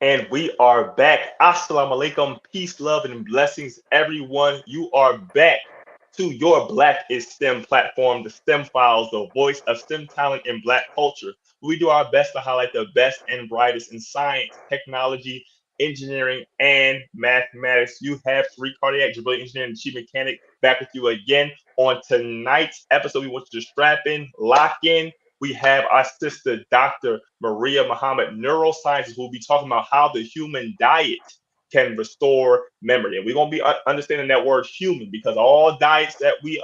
And we are back. Assalamu alaikum. Peace, love, and blessings, everyone. You are back to your Black is STEM platform, the STEM Files, the voice of STEM talent in Black culture. We do our best to highlight the best and brightest in science, technology, engineering, and mathematics. You have Tariq Cardiac, Jabril Engineer and Chief Mechanic, back with you again. On tonight's episode, we want you to strap in, lock in. We have our sister, Dr. Maria Muhammad, neuroscientist, who will be talking about how the human diet can restore memory. And we're going to be understanding that word human because all diets that we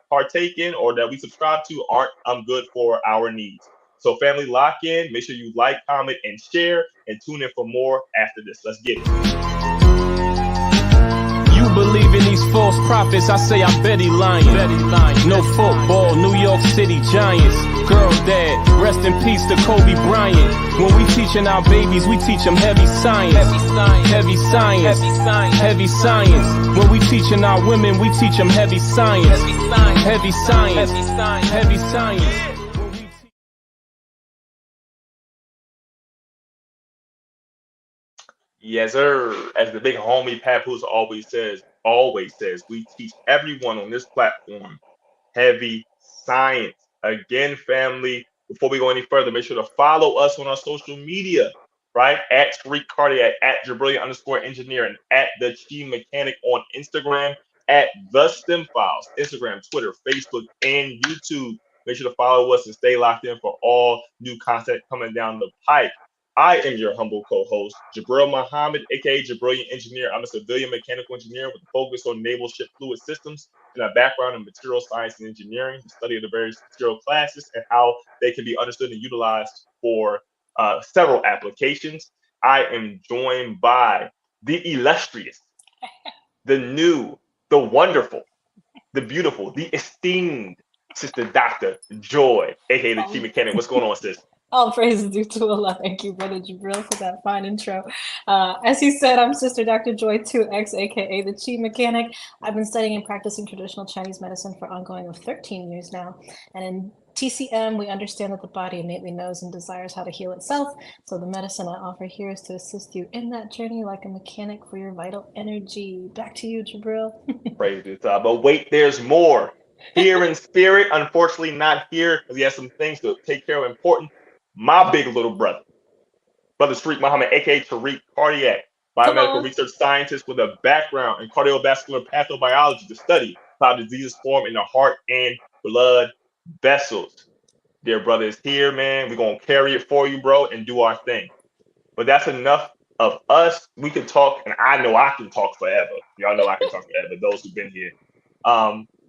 partake in or that we subscribe to aren't good for our needs. So family, lock in, make sure you like, comment, and share, and tune in for more after this. Let's get it. You believe in these false prophets, I say I bet he lying. No football, New York City Giants. Girl dad, rest in peace to Kobe Bryant. When we teaching our babies, we teach them heavy science. Heavy science. Heavy science. When we teaching our women, we teach them heavy science. Heavy science. Heavy science. Yes, sir. As the big homie Papoose always says, we teach everyone on this platform heavy science. Again, family, before we go any further, make sure to follow us on our social media, right? At Tariq Cardiac, at Jabrillion underscore engineer, and at the Chief Mechanic on Instagram, at the STEM Files, Instagram, Twitter, Facebook, and YouTube. Make sure to follow us and stay locked in for all new content coming down the pipe. I am your humble co-host, Jabril Muhammad, aka Jabrillion Engineer. I'm a civilian mechanical engineer with a focus on naval ship fluid systems and a background in material science and engineering, the study of the various material classes and how they can be understood and utilized for several applications. I am joined by the illustrious, the new, the wonderful, the beautiful, the esteemed Sister Dr. Joy, aka the Chief Mechanic. What's going on, sis? All praises due to Allah. Thank you, Brother Jabril, for that fine intro. As he said, I'm Sister Dr. Joy 2X, aka the Chi Mechanic. I've been studying and practicing traditional Chinese medicine for ongoing of 13 years now. And in TCM, we understand that the body innately knows and desires how to heal itself. So the medicine I offer here is to assist you in that journey like a mechanic for your vital energy. Back to you, Jabril. Praise it. But wait, there's more. Here in spirit, unfortunately not here because he has some things to take care of important. My big little brother, Brother Tariq Muhammad, aka Tariq Cardiac, Come biomedical on. research scientist with a background in cardiovascular pathobiology to study how diseases form in the heart and blood vessels. Dear brother is here, man. We're gonna carry it for you, bro, and do our thing. But that's enough of us. We can talk, and I know I can talk forever. Y'all know I can talk forever. Those who've been here.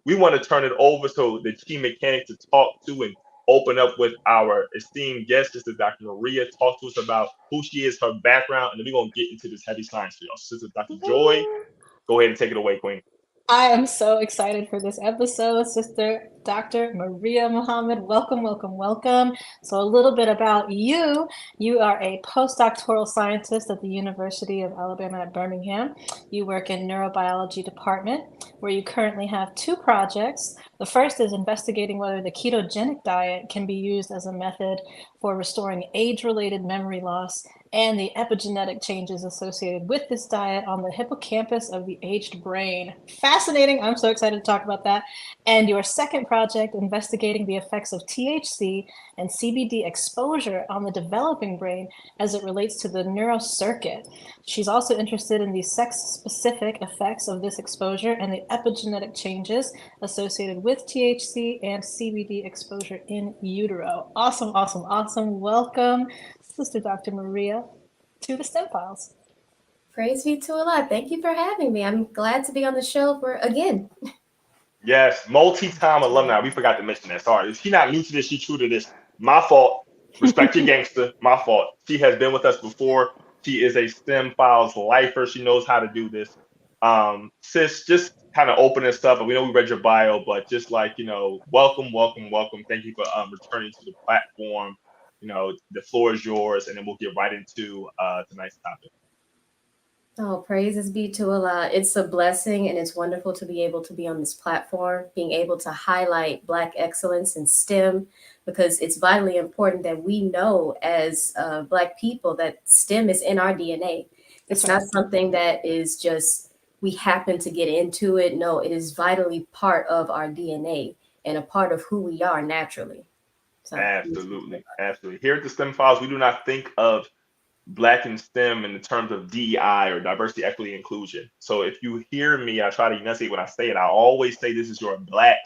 We want to turn it over to the key mechanic to talk to and open up with our esteemed guest, Sister Dr. Maria. Talk to us about who she is, her background, and then we're gonna get into this heavy science for y'all. Sister Dr. Joy, go ahead and take it away, Queen. I am so excited for this episode, Sister Dr. Maria Muhammad. Welcome, welcome, welcome. So, a little bit about you. You are a postdoctoral scientist at the University of Alabama at Birmingham. You work in neurobiology department, where you currently have two projects. The first is investigating whether the ketogenic diet can be used as a method for restoring age-related memory loss and the epigenetic changes associated with this diet on the hippocampus of the aged brain. Fascinating. I'm so excited to talk about that. And your second project, investigating the effects of THC and CBD exposure on the developing brain as it relates to the neurocircuit. She's also interested in the sex-specific effects of this exposure and the epigenetic changes associated with THC and CBD exposure in utero. Awesome, awesome, awesome. Welcome, Sister Dr. Maria, to the STEM Files. Praise be to Allah. Thank you for having me. I'm glad to be on the show for again. Yes, multi-time alumni. We forgot to mention that. Sorry. She not new to this, she true to this. My fault. Respect your gangster. My fault. She has been with us before. She is a STEM Files lifer. She knows how to do this. Sis, just kind of opening stuff. And we know we read your bio, but just like, welcome, welcome, welcome. Thank you for returning to the platform. The floor is yours, and then we'll get right into tonight's topic. Oh, praises be to Allah. It's a blessing and it's wonderful to be able to be on this platform, being able to highlight Black excellence in STEM, because it's vitally important that we know as Black people that STEM is in our DNA. That's It's right. not something that is just we happen to get into it. No, it is vitally part of our DNA and a part of who we are naturally. So, Absolutely, absolutely. Here at the STEM Files, we do not think of Black in STEM in the terms of DEI or diversity, equity, inclusion. So if you hear me, I try to enunciate when I say it. I always say this is your Black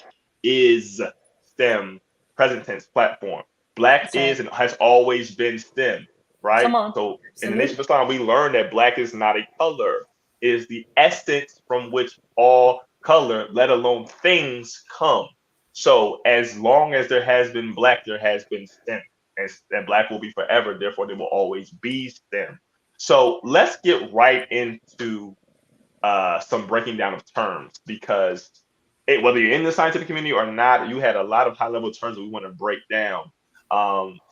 is STEM present tense platform. Black That's right. is and has always been STEM, Come right? on. So in the Nation absolutely. of Islam, we learned that Black is not a color, it is the essence from which all color, let alone things, come. So as long as there has been Black, there has been STEM, and Black will be forever. Therefore, there will always be STEM. So let's get right into some breaking down of terms because whether you're in the scientific community or not, you had a lot of high level terms that we want to break down.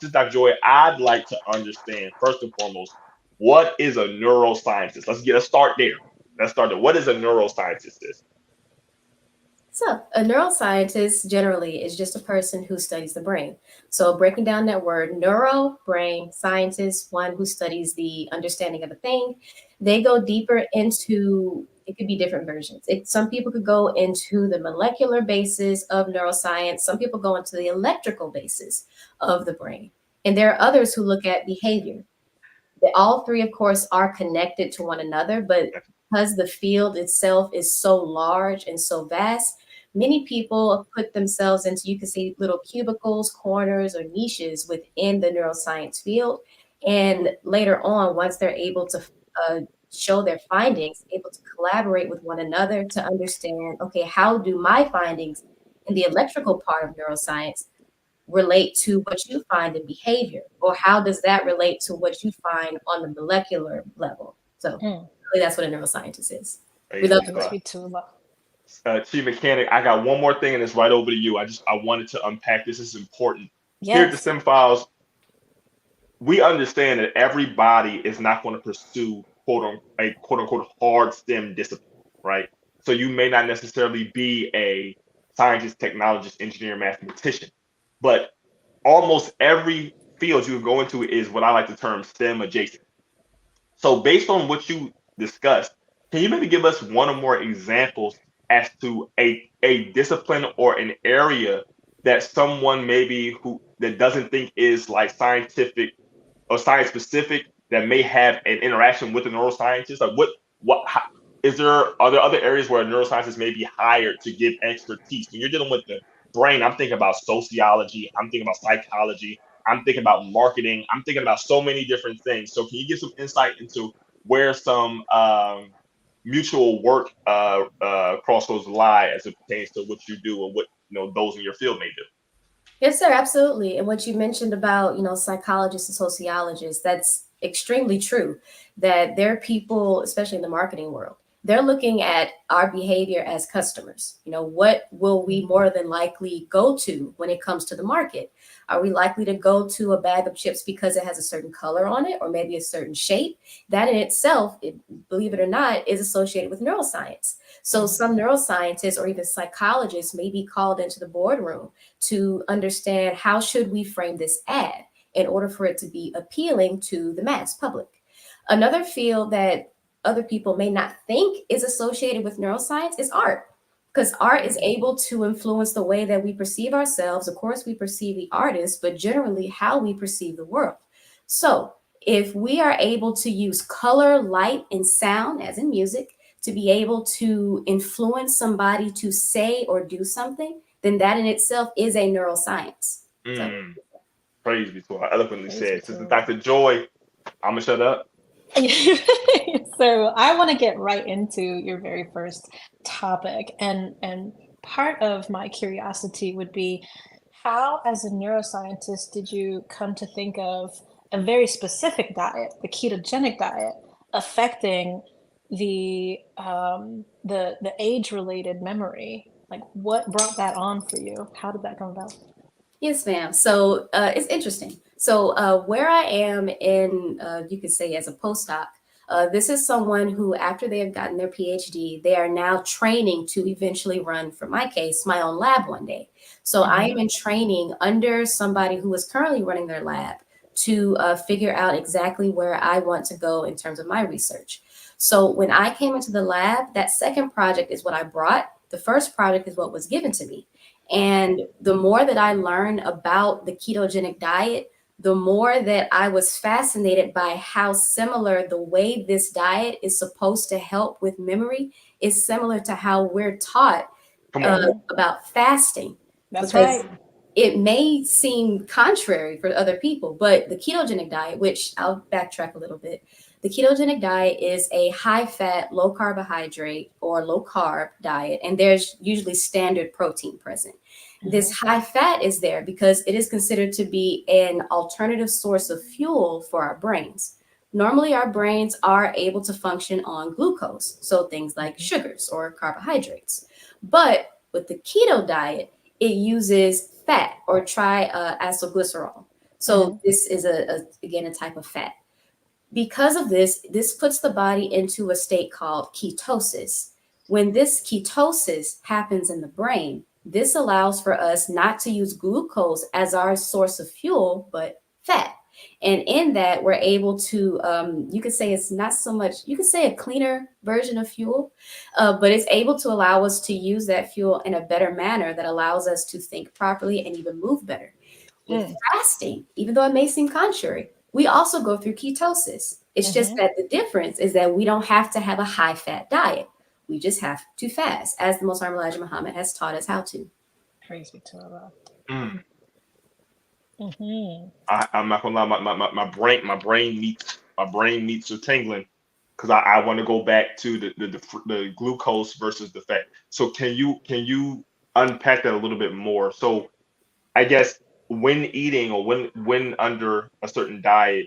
Since Dr. Joy, I'd like to understand first and foremost what is a neuroscientist. Let's start there. Let's start there. What is a neuroscientist? So, a neuroscientist generally is just a person who studies the brain. So, breaking down that word, neuro, brain, scientist, one who studies the understanding of a thing, they go deeper into it could be different versions. Some people could go into the molecular basis of neuroscience, some people go into the electrical basis of the brain. And there are others who look at behavior. All three, of course, are connected to one another, but because the field itself is so large and so vast, many people put themselves into, you can see little cubicles, corners, or niches within the neuroscience field. And later on, once they're able to uh, show their findings, able to collaborate with one another to understand, okay, how do my findings in the electrical part of neuroscience relate to what you find in behavior, or how does that relate to what you find on the molecular level? So Mm. really that's what a neuroscientist is. We Praise love be the to Praise God. be to Allah. Chief Mechanic, I got one more thing and it's right over to you. I wanted to unpack this. This is important. Here at the Yes. STEM Files, we understand that everybody is not going to pursue a quote unquote hard STEM discipline, right? So you may not necessarily be a scientist, technologist, engineer, mathematician, but almost every field you go into is what I like to term STEM adjacent. So based on what you discussed, can you maybe give us one or more examples as to a discipline or an area that someone maybe who that doesn't think is like scientific or science specific that may have an interaction with a neuroscientist? Like how, are there other areas where a neuroscientist may be hired to give expertise? When you're dealing with the brain, I'm thinking about sociology, I'm thinking about psychology, I'm thinking about marketing, I'm thinking about so many different things. So can you give some insight into where some mutual work crossroads lie as it pertains to what you do and what those in your field may do? Yes, sir, absolutely. And what you mentioned about, psychologists and sociologists, that's extremely true. That there are people, especially in the marketing world, they're looking at our behavior as customers. What will we more than likely go to when it comes to the market? Are we likely to go to a bag of chips because it has a certain color on it or maybe a certain shape? That in itself, believe it or not, is associated with neuroscience. So some neuroscientists or even psychologists may be called into the boardroom to understand how should we frame this ad in order for it to be appealing to the mass public. Another field that other people may not think is associated with neuroscience is art, because art is able to influence the way that we perceive ourselves. Of course, we perceive the artist, but generally how we perceive the world. So if we are able to use color, light, and sound, as in music, to be able to influence somebody to say or do something, then that in itself is a neuroscience. So, Mm, praise be to Allah. Eloquently Praise be said. to Sister Allah. Dr. Joy, I'm gonna shut up. So I want to get right into your very first topic, and part of my curiosity would be how, as a neuroscientist, did you come to think of a very specific diet, the ketogenic diet, affecting the age-related memory? Like, what brought that on for you? How did that come about? yes, ma'am. So it's interesting. So where I am in, you could say, as a postdoc, This is someone who, after they have gotten their PhD, they are now training to eventually run, for my case, my own lab one day. So I am in training under somebody who is currently running their lab to figure out exactly where I want to go in terms of my research. So when I came into the lab, that second project is what I brought. The first project is what was given to me. And the more that I learned about the ketogenic diet, the more that I was fascinated by how similar the way this diet is supposed to help with memory is similar to how we're taught about fasting. That's Because right. it may seem contrary for other people, but the ketogenic diet, which I'll backtrack a little bit, the ketogenic diet is a high fat, low carbohydrate or low carb diet, and there's usually standard protein present. This high fat is there because it is considered to be an alternative source of fuel for our brains. Normally, our brains are able to function on glucose, so things like sugars or carbohydrates. But with the keto diet, it uses fat or triacylglycerol. So this is again a type of fat. Because of this, this puts the body into a state called ketosis. When this ketosis happens in the brain, this allows for us not to use glucose as our source of fuel, but fat. And in that, we're able to, you could say it's not so much, you could say a cleaner version of fuel, but it's able to allow us to use that fuel in a better manner that allows us to think properly and even move better. With fasting, even though it may seem contrary, we also go through ketosis. It's just that the difference is that we don't have to have a high fat diet. We just have to fast, as the Most Honorable Elijah Muhammad has taught us how to. Praise be to Allah. I'm not gonna lie, my brain meets the tingling because I want to go back to the glucose versus the fat. So can you unpack that a little bit more? So I guess when eating or when under a certain diet,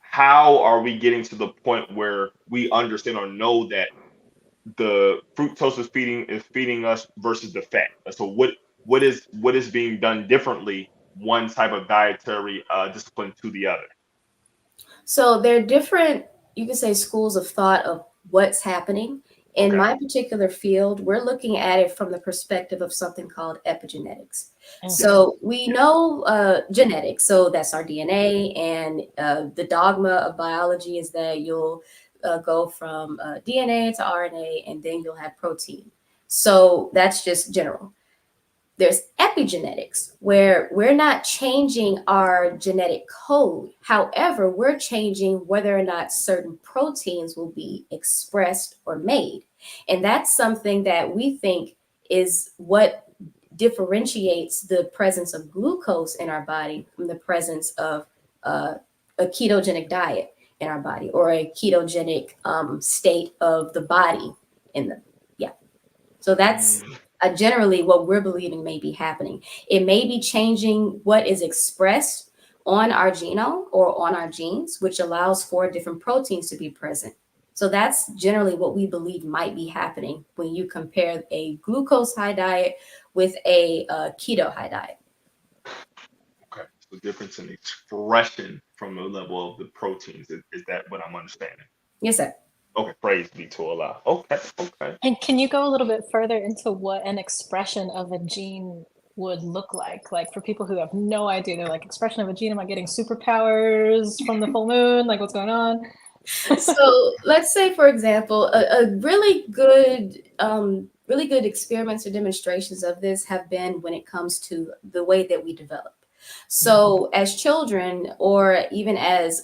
how are we getting to the point where we understand or know that the fructose is feeding us versus the fat? So what is being done differently one type of dietary discipline to the other? So there are different, you could say, schools of thought of what's happening. In my particular field, we're looking at it from the perspective of something called epigenetics. So we know genetics, so that's our DNA, and the dogma of biology is that you'll go from DNA to RNA, and then you'll have protein. So that's just general. There's epigenetics, where we're not changing our genetic code. However, we're changing whether or not certain proteins will be expressed or made. And that's something that we think is what differentiates the presence of glucose in our body from the presence of a ketogenic diet in our body, or a ketogenic state of the body in the, So that's generally what we're believing may be happening. It may be changing what is expressed on our genome or on our genes, which allows for different proteins to be present. So that's generally what we believe might be happening when you compare a glucose high diet with a keto high diet. Okay, so difference in expression from the level of the proteins. Is that what I'm understanding? Yes, sir. Okay, praise be to Allah. Okay. And can you go a little bit further into what an expression of a gene would look like? Like for people who have no idea, they're like, expression of a gene, am I getting superpowers from the full moon? Like what's going on? So let's say, for example, a really good experiments or demonstrations of this have been when it comes to the way that we develop. So as children, or even as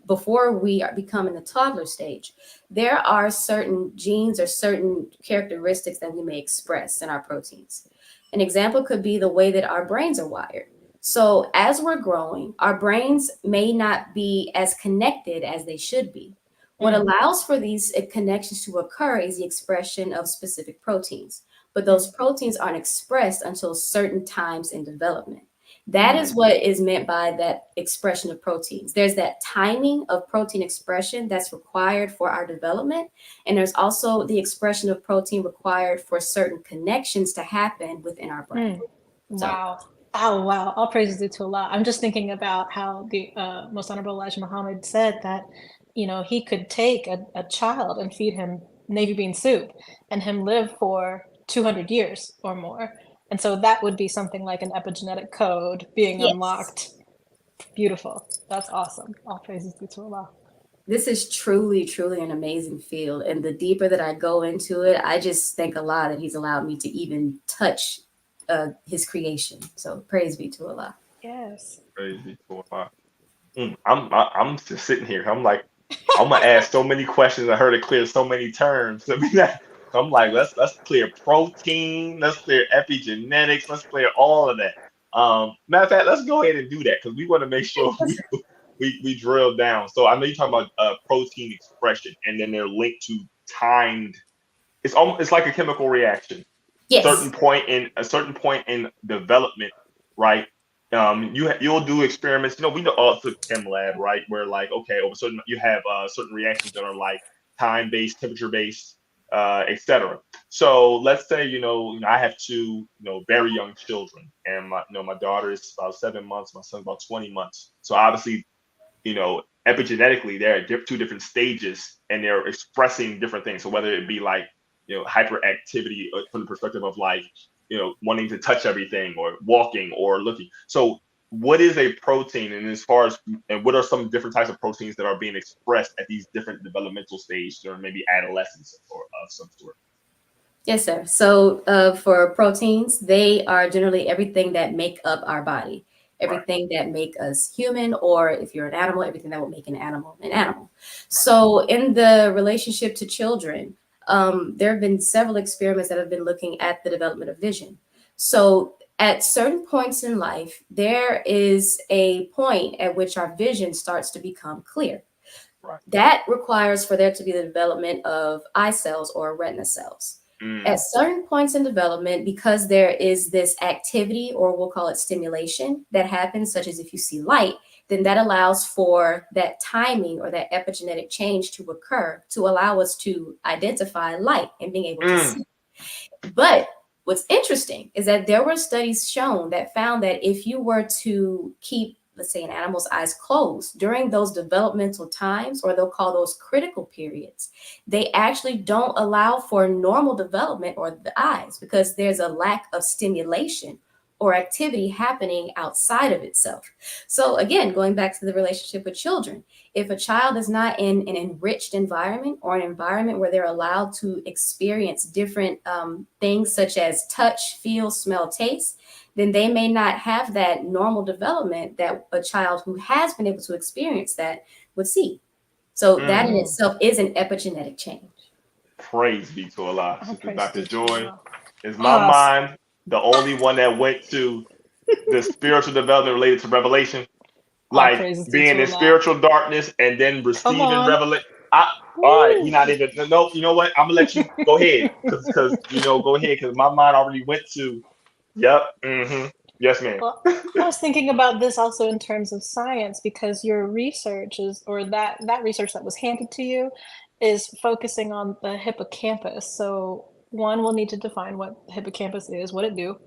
before we become in the toddler stage, there are certain genes or certain characteristics that we may express in our proteins. An example could be the way that our brains are wired. So as we're growing, our brains may not be as connected as they should be. What allows for these connections to occur is the expression of specific proteins, but those proteins aren't expressed until certain times in development. That is what is meant by that expression of proteins. There's that timing of protein expression that's required for our development. And there's also the expression of protein required for certain connections to happen within our brain. Wow. Oh, wow. All praises due to Allah. I'm just thinking about how the Most Honorable Elijah Muhammad said that, he could take a child and feed him Navy bean soup and him live for 200 years or more. And so that would be something like an epigenetic code being Yes. unlocked. Beautiful. That's awesome. All praises be to Allah. This is truly, truly an amazing field. And the deeper that I go into it, I just thank Allah that He's allowed me to even touch His creation. So praise be to Allah. Yes. Praise be to Allah. I'm just sitting here. I'm like, I'm gonna ask so many questions. I heard it clear so many terms. I'm like, let's clear protein, let's clear epigenetics, let's clear all of that. Matter of fact, let's go ahead and do that because we want to make sure we drill down. So I know you're talking about protein expression, and then they're linked to timed. It's like a chemical reaction. Yes. A certain point in development, right? You'll do experiments. We know also chem lab, right? Where like, okay, over certain you have certain reactions that are like time based, temperature based, etc. So let's say I have two very young children, and my daughter is about 7 months, my son's about 20 months. So obviously, epigenetically they're at two different stages, and they're expressing different things. So whether it be like hyperactivity from the perspective of like wanting to touch everything or walking or looking. So what is a protein, and what are some different types of proteins that are being expressed at these different developmental stages, or maybe adolescence or of some sort? Yes, sir. So for proteins, they are generally everything that make up our body, everything that make us human, or if you're an animal, everything that will make an animal an animal. So in the relationship to children, there have been several experiments that have been looking at the development of vision. So at certain points in life, there is a point at which our vision starts to become clear. Right. That requires for there to be the development of eye cells or retina cells. At certain points in development, because there is this activity, or we'll call it stimulation, that happens, such as if you see light, then that allows for that timing or that epigenetic change to occur to allow us to identify light and being able to see. But what's interesting is that there were studies shown that found that if you were to keep, let's say, an animal's eyes closed during those developmental times, or they'll call those critical periods, they actually don't allow for normal development or the eyes, because there's a lack of stimulation or activity happening outside of itself. So again, going back to the relationship with children, if a child is not in an enriched environment, or an environment where they're allowed to experience different things such as touch, feel, smell, taste, then they may not have that normal development that a child who has been able to experience that would see. So that in itself is an epigenetic change. Praise be to Allah. Sister Dr. Joy, is my Awesome. mind the only one that went to the spiritual development related to revelation? Like being in spiritual darkness and then receiving revelation. All right, we're not even. No, you know what? I'm gonna let you go ahead, because go ahead, because my mind already went to. Yep. Yes, ma'am. Well, I was thinking about this also in terms of science, because your research that research that was handed to you is focusing on the hippocampus. So one, we'll need to define what the hippocampus is, what it do,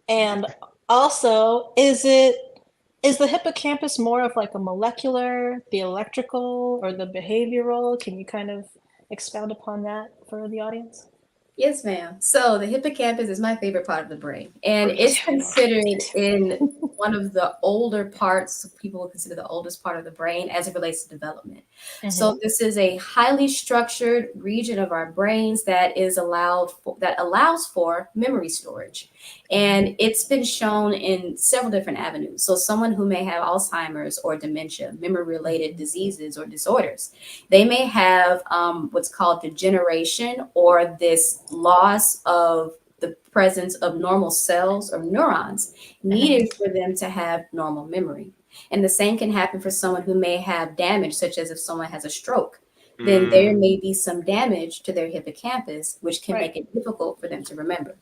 and also is the hippocampus more of like a molecular, the electrical, or the behavioral? Can you kind of expound upon that for the audience? Yes, ma'am. So the hippocampus is my favorite part of the brain, and it's considered in one of the older parts. People will consider the oldest part of the brain as it relates to development. So this is a highly structured region of our brains that allows for memory storage. And it's been shown in several different avenues. So someone who may have Alzheimer's or dementia, memory-related diseases or disorders, they may have what's called degeneration, or this loss of the presence of normal cells or neurons needed for them to have normal memory. And the same can happen for someone who may have damage, such as if someone has a stroke. Then there may be some damage to their hippocampus, which can make it difficult for them to remember.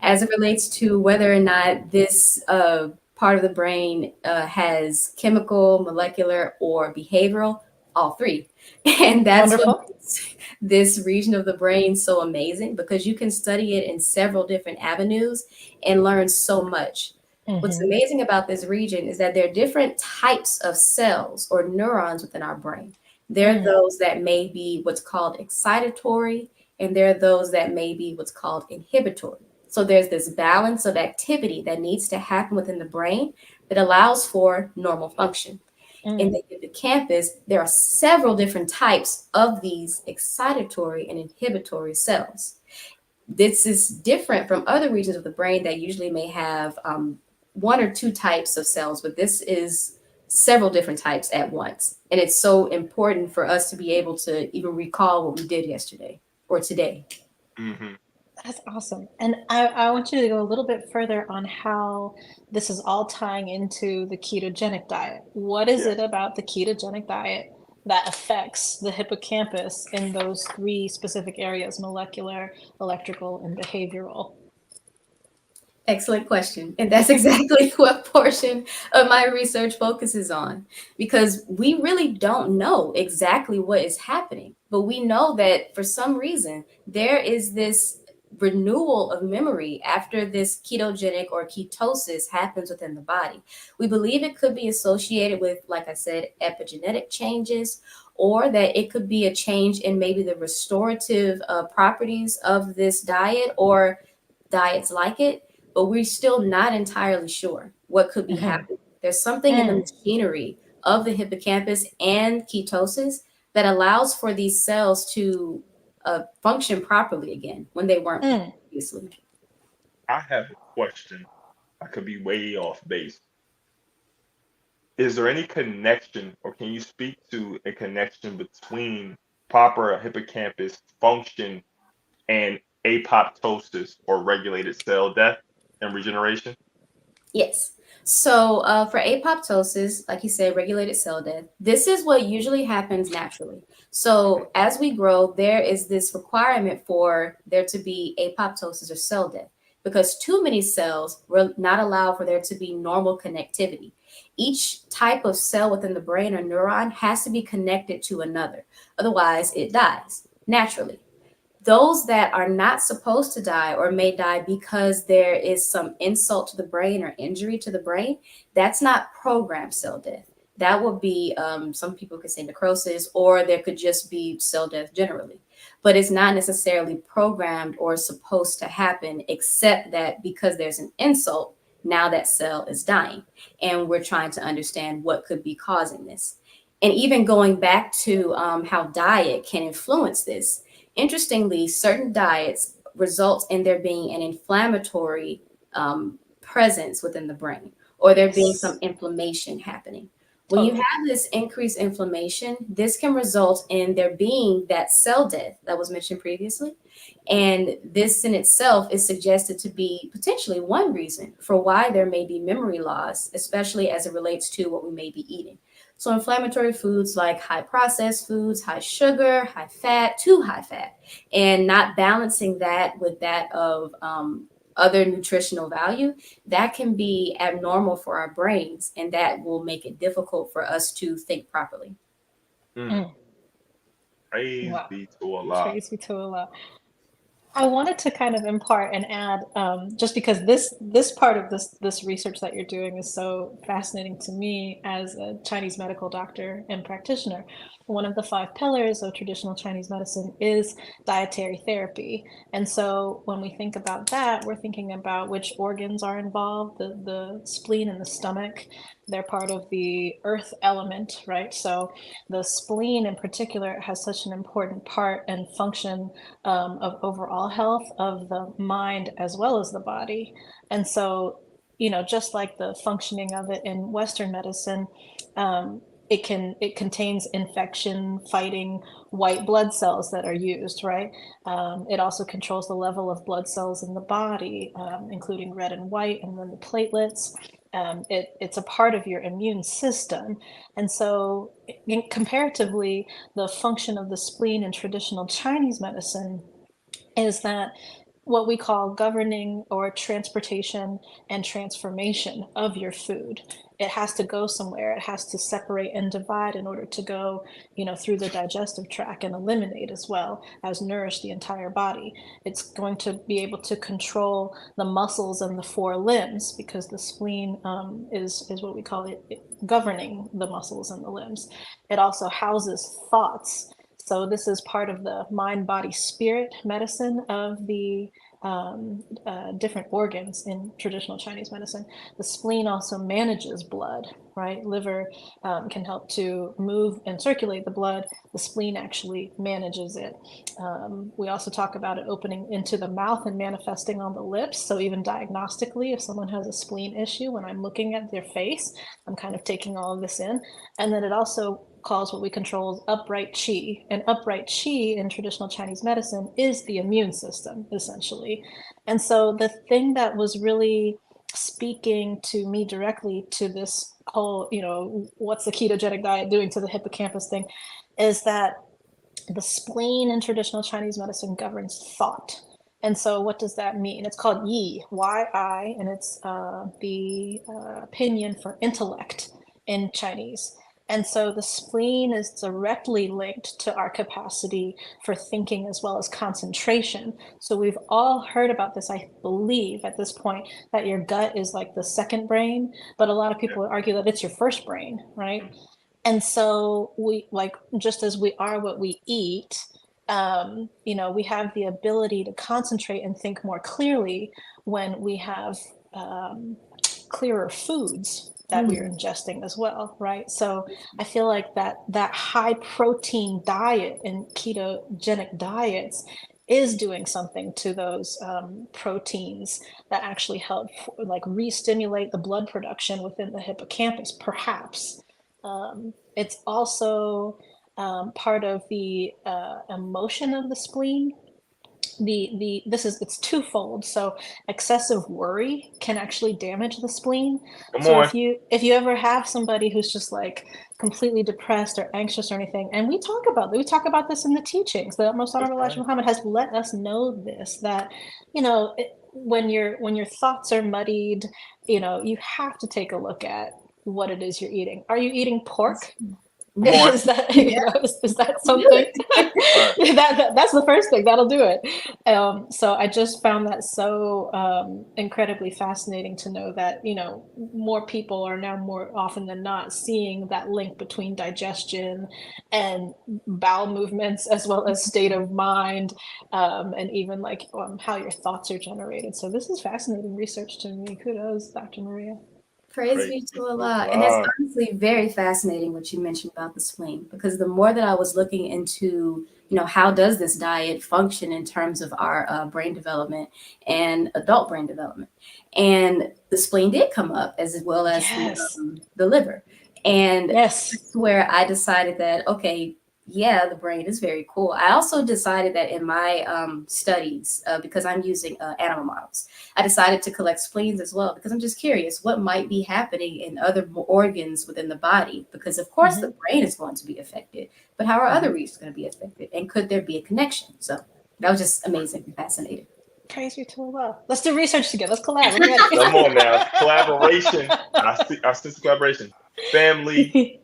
As it relates to whether or not this part of the brain has chemical, molecular, or behavioral, all three. And that's what makes this region of the brain so amazing, because you can study it in several different avenues and learn so much. What's amazing about this region is that there are different types of cells or neurons within our brain. There are those that may be what's called excitatory, and there are those that may be what's called inhibitory. So there's this balance of activity that needs to happen within the brain that allows for normal function. In the hippocampus, there are several different types of these excitatory and inhibitory cells. This is different from other regions of the brain that usually may have one or two types of cells, but this is several different types at once. And it's so important for us to be able to even recall what we did yesterday or today. Mm-hmm. That's awesome. And I want you to go a little bit further on how this is all tying into the ketogenic diet. What is it about the ketogenic diet that affects the hippocampus in those three specific areas: molecular, electrical, and behavioral? Excellent question. And that's exactly what portion of my research focuses on, because we really don't know exactly what is happening, but we know that for some reason there is this renewal of memory after this ketogenic or ketosis happens within the body. We believe it could be associated with, like I said, epigenetic changes, or that it could be a change in maybe the restorative properties of this diet or diets like it, but we're still not entirely sure what could be happening. There's something in the machinery of the hippocampus and ketosis that allows for these cells to function properly again when they weren't previously. I have a question. I could be way off base. Is there any connection, or can you speak to a connection between proper hippocampus function and apoptosis, or regulated cell death and regeneration? Yes. So for apoptosis, like you said, regulated cell death, this is what usually happens naturally. So as we grow, there is this requirement for there to be apoptosis or cell death, because too many cells will not allow for there to be normal connectivity. Each type of cell within the brain or neuron has to be connected to another. Otherwise, it dies naturally. Those that are not supposed to die or may die because there is some insult to the brain or injury to the brain, that's not programmed cell death. That would be, some people could say necrosis, or there could just be cell death generally. But it's not necessarily programmed or supposed to happen, except that because there's an insult, now that cell is dying. And we're trying to understand what could be causing this. And even going back to how diet can influence this, interestingly, certain diets result in there being an inflammatory presence within the brain, or there being some inflammation happening. When you have this increased inflammation, this can result in there being that cell death that was mentioned previously. And this in itself is suggested to be potentially one reason for why there may be memory loss, especially as it relates to what we may be eating. So inflammatory foods like high processed foods, high sugar, high fat, too high fat, and not balancing that with that of other nutritional value, that can be abnormal for our brains, and that will make it difficult for us to think properly. Praise be to Allah. Praise be to Allah. I wanted to kind of impart and add, just because this part of this research that you're doing is so fascinating to me as a Chinese medical doctor and practitioner. One of the 5 pillars of traditional Chinese medicine is dietary therapy. And so when we think about that, we're thinking about which organs are involved, the spleen and the stomach. They're part of the earth element, right? So the spleen in particular has such an important part and function of overall health of the mind as well as the body. And so, just like the functioning of it in Western medicine, it contains infection fighting white blood cells that are used, right? It also controls the level of blood cells in the body, including red and white, and then the platelets. It's a part of your immune system. And so comparatively, the function of the spleen in traditional Chinese medicine is that what we call governing or transportation and transformation of your food. it has to go somewhere. It has to separate and divide in order to go, through the digestive tract and eliminate as well as nourish the entire body. It's going to be able to control the muscles and the four limbs, because the spleen is what we call it, governing the muscles and the limbs. It also houses thoughts. So this is part of the mind, body, spirit medicine of the different organs in traditional Chinese medicine. The spleen also manages blood, right? Liver can help to move and circulate the blood. The spleen actually manages it. We also talk about it opening into the mouth and manifesting on the lips. So even diagnostically, if someone has a spleen issue, when I'm looking at their face, I'm kind of taking all of this in. And then it also calls what we control as upright qi. And upright qi in traditional Chinese medicine is the immune system, essentially. And so the thing that was really speaking to me directly to this whole, what's the ketogenic diet doing to the hippocampus thing, is that the spleen in traditional Chinese medicine governs thought. And so what does that mean? It's called yi, Y-I, and it's the pinyin for intellect in Chinese. And so the spleen is directly linked to our capacity for thinking as well as concentration. So we've all heard about this, I believe, at this point, that your gut is like the second brain, but a lot of people would argue that it's your first brain, right? And so we, like, just as we are what we eat, we have the ability to concentrate and think more clearly when we have clearer foods that we're ingesting as well, right? So I feel like that high protein diet and ketogenic diets is doing something to those proteins that actually help like re-stimulate the blood production within the hippocampus, perhaps. It's also part of the emotion of the spleen. It's twofold. So excessive worry can actually damage the spleen. If you ever have somebody who's just like completely depressed or anxious or anything, and we talk about this in the teachings, the Most Honorable Elijah Muhammad has let us know this, that when your thoughts are muddied, you have to take a look at what it is you're eating. Are you eating pork? Is that is that something? That's the first thing that'll do it. So I just found that so incredibly fascinating to know that more people are now more often than not seeing that link between digestion and bowel movements, as well as state of mind, and even like how your thoughts are generated. So this is fascinating research to me. Kudos, Dr. Maria. Praise be to Allah. And it's honestly very fascinating what you mentioned about the spleen, because the more that I was looking into, how does this diet function in terms of our brain development and adult brain development, and the spleen did come up as well as the liver. And that's where I decided that, okay, yeah, the brain is very cool. I also decided that in my studies, because I'm using animal models, I decided to collect spleens as well, because I'm just curious what might be happening in other organs within the body, because of course the brain is going to be affected, but how are other regions going to be affected? And could there be a connection? So that was just amazing and fascinating. Praise you to Allah. Let's do research together. Let's collaborate. Come on now. Collaboration. I sense collaboration. Family.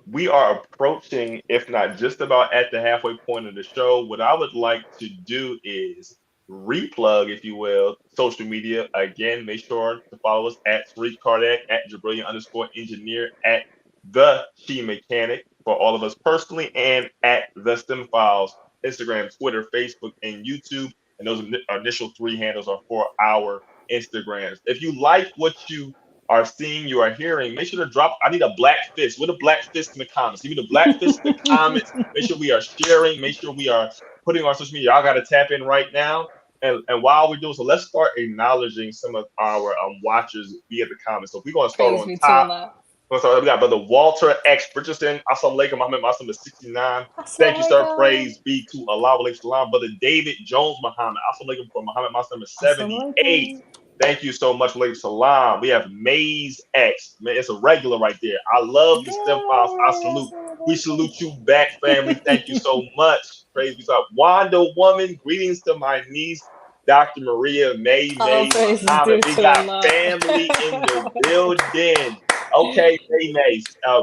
We are approaching, if not just about at the halfway point of the show. What I would like to do is replug, if you will, social media. Again, make sure to follow us at Tariq Kardak, at Jabrillion_engineer, at The Chi Mechanic for all of us personally, and at The STEM Files, Instagram, Twitter, Facebook, and YouTube. And those initial 3 handles are for our Instagrams. If you like what you are seeing, you are hearing, make sure to drop. I need a black fist. With a black fist in the comments. Give me the black fist in the comments. Make sure we are sharing. Make sure we are putting our social media. Y'all got to tap in right now. And while we're doing so, let's start acknowledging some of our watchers via the comments. So we're going to start on top. We got Brother Walter X Richardson. Assalamu alaikum. Muhammad Muslim is 69. Thank you, sir. Praise be to Allah. Salam. Brother David Jones Muhammad. Assalamu alaikum for Muhammad Muslim is 78. Thank you so much, Alaykum Salam. We have Maze X. Man, it's a regular right there. I love the STEM Files. I salute. We salute you back, family. Thank you so much. Praise be to God. Wanda Woman, greetings to my niece, Dr. Maria May. We got family in the building. Okay,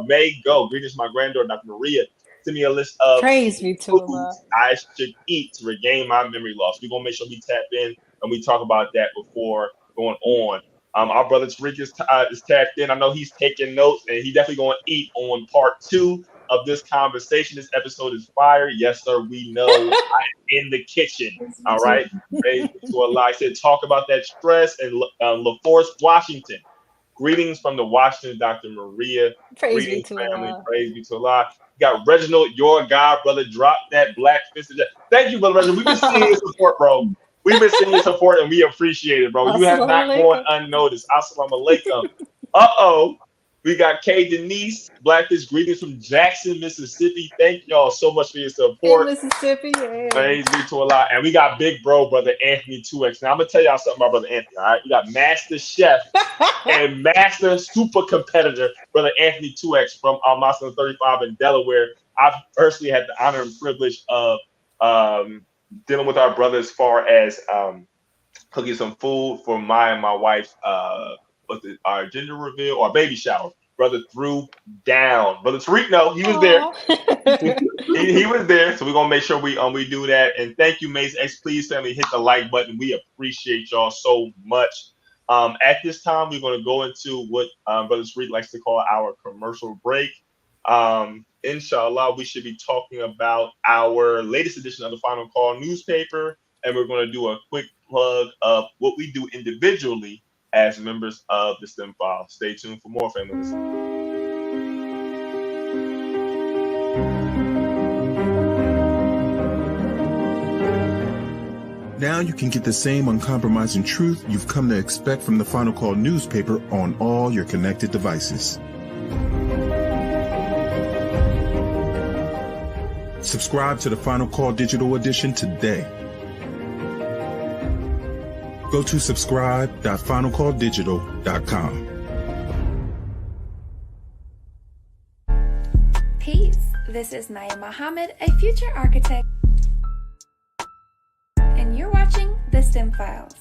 May, go. Greetings to my granddaughter, Dr. Maria. Send me a list of Praise be to Allah. foods I should eat to regain my memory loss. We're gonna make sure we tap in and we talk about that before going on. Our brother Tariq is tapped in. I know he's taking notes, and he definitely gonna eat on part 2 of this conversation. This episode is fire. Yes, sir. We know I'm in the kitchen. All right. Praise be to Allah. I said talk about that stress and LaForest, Washington. Greetings from the Washington, Dr. Maria. Praise be Greetings, to family. Allah. Praise be to Allah. You got Reginald, your God, brother. Drop that black fist. Thank you, brother Reginald. We've been seeing your support, bro. We've been seeing your support, and we appreciate it, bro. You have not gone unnoticed. Assalamu alaikum. Uh-oh. We got Kay Denise, Blackfish. Greetings from Jackson, Mississippi. Thank y'all so much for your support. In Mississippi, yeah. Praise be to Allah. And we got big bro, brother Anthony 2X. Now, I'm going to tell y'all something about brother Anthony, all right? You got master chef and master super competitor, brother Anthony 2X from Al-Masna 35 in Delaware. I've personally had the honor and privilege of dealing with our brother as far as cooking some food for my and my wife's our gender reveal or baby shower. Brother threw down. Brother Tariq, no, he was there. he was there. So we're gonna make sure we do that. And thank you, Mace X. Please, family, hit the like button. We appreciate y'all so much. At this time, we're gonna go into what Brother Tariq likes to call our commercial break. Inshallah, we should be talking about our latest edition of the Final Call newspaper, and we're gonna do a quick plug of what we do individually as members of the STEM File. Stay tuned for more, families. Now you can get the same uncompromising truth you've come to expect from the Final Call newspaper on all your connected devices. Subscribe to the Final Call digital edition today. Go to subscribe.finalcalldigital.com. Peace. This is Naya Muhammad, a future architect, and you're watching The STEM Files.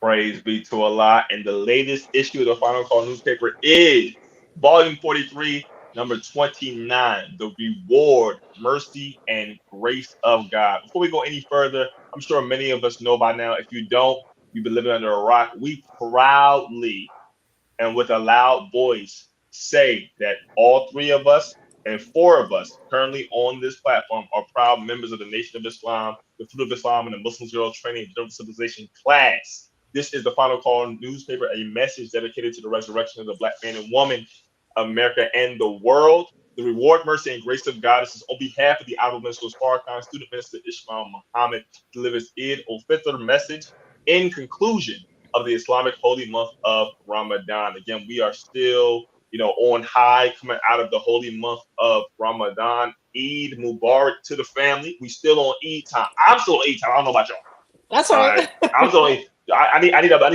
Praise be to Allah. And the latest issue of the Final Call newspaper is volume 43, number 29, The Reward, Mercy, and Grace of God. Before we go any further, I'm sure many of us know by now. If you don't, you've been living under a rock. We proudly and with a loud voice say that all 3 of us and 4 of us currently on this platform are proud members of the Nation of Islam, the Fruit of Islam, and the Muslim Girls Training and General Civilization class. This is the Final Call newspaper, a message dedicated to the resurrection of the Black man and woman, America, and the world. The Reward, Mercy, and Grace of God. This is on behalf of the Honorable Minister Farrakhan, Student Minister Ismail Muhammad, delivers Eid al-Fitr message in conclusion of the Islamic holy month of Ramadan. Again, we are still, on high coming out of the holy month of Ramadan. Eid Mubarak to the family. We still on Eid time. I'm still on Eid time. I don't know about y'all. That's right. I'm still on Eid. I need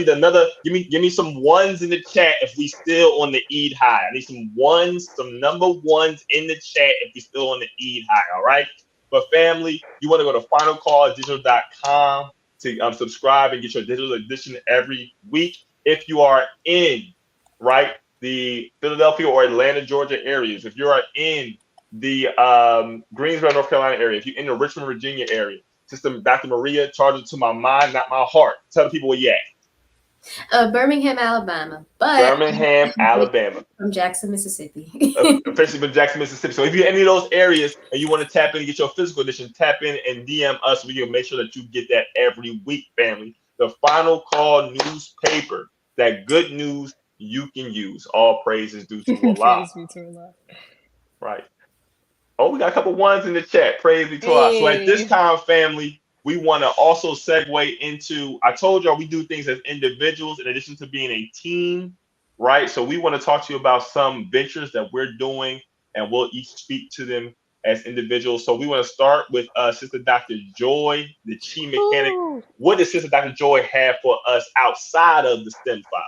another. Give me some ones in the chat if we still on the Eid high. I need some ones, some number ones in the chat if we still on the Eid high. All right. But family, you want to go to finalcalldigital.com to subscribe and get your digital edition every week. If you are in the Philadelphia or Atlanta, Georgia areas, if you are in the Greensboro, North Carolina area, if you're in the Richmond, Virginia area, Sister Dr. Maria, charge it to my mind, not my heart. Tell the people where you at. Birmingham, Alabama. Birmingham, Alabama. From Jackson, Mississippi. Officially from Jackson, Mississippi. So if you're in any of those areas and you want to tap in and get your physical edition, tap in and DM us. We can make sure that you get that every week, family. The Final Call newspaper, that good news you can use. All praises due to Allah. Praise be to Allah. Right. Oh, we got a couple ones in the chat. Praise be to Allah. So at this time, family, we want to also segue into, I told y'all we do things as individuals in addition to being a team, right? So we want to talk to you about some ventures that we're doing, and we'll each speak to them as individuals. So we want to start with Sister Dr. Joy, the Chi Mechanic. Ooh. What does Sister Dr. Joy have for us outside of the STEM File?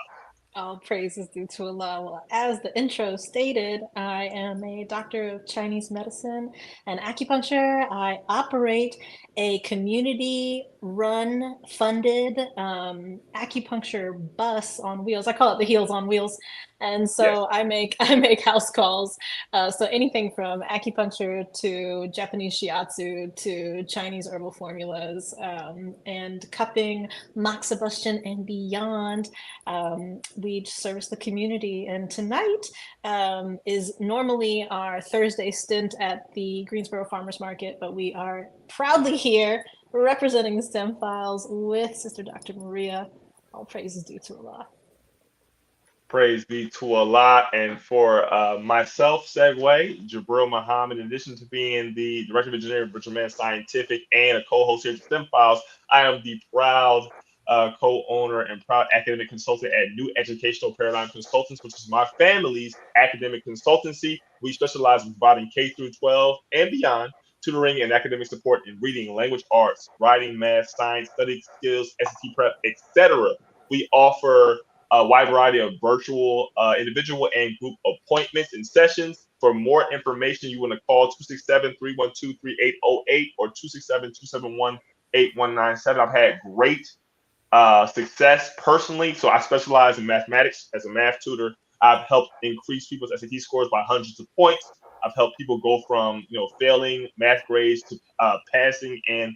All praises due to Allah. Well, as the intro stated, I am a doctor of Chinese medicine and acupuncture. I operate a community funded acupuncture bus on wheels. I call it the Heels on Wheels. And so I make house calls. So anything from acupuncture to Japanese shiatsu to Chinese herbal formulas, and cupping, moxibustion, and beyond. We service the community. And tonight is normally our Thursday stint at the Greensboro Farmers Market, but we are proudly here representing STEM Files with Sister Dr. Maria. All praises due to Allah. Praise be to Allah. And for myself, Segway, Jabril Muhammad, in addition to being the Director of Engineering for Jermaine Scientific and a co-host here at STEM Files, I am the proud co-owner and proud academic consultant at New Educational Paradigm Consultants, which is my family's academic consultancy. We specialize in providing K through 12 and beyond tutoring and academic support in reading, language arts, writing, math, science, study skills, SAT prep, etc. We offer a wide variety of virtual, individual and group appointments and sessions. For more information, you want to call 267-312-3808 or 267-271-8197. I've had great success personally. So I specialize in mathematics as a math tutor. I've helped increase people's SAT scores by hundreds of points. I've helped people go from failing math grades to passing and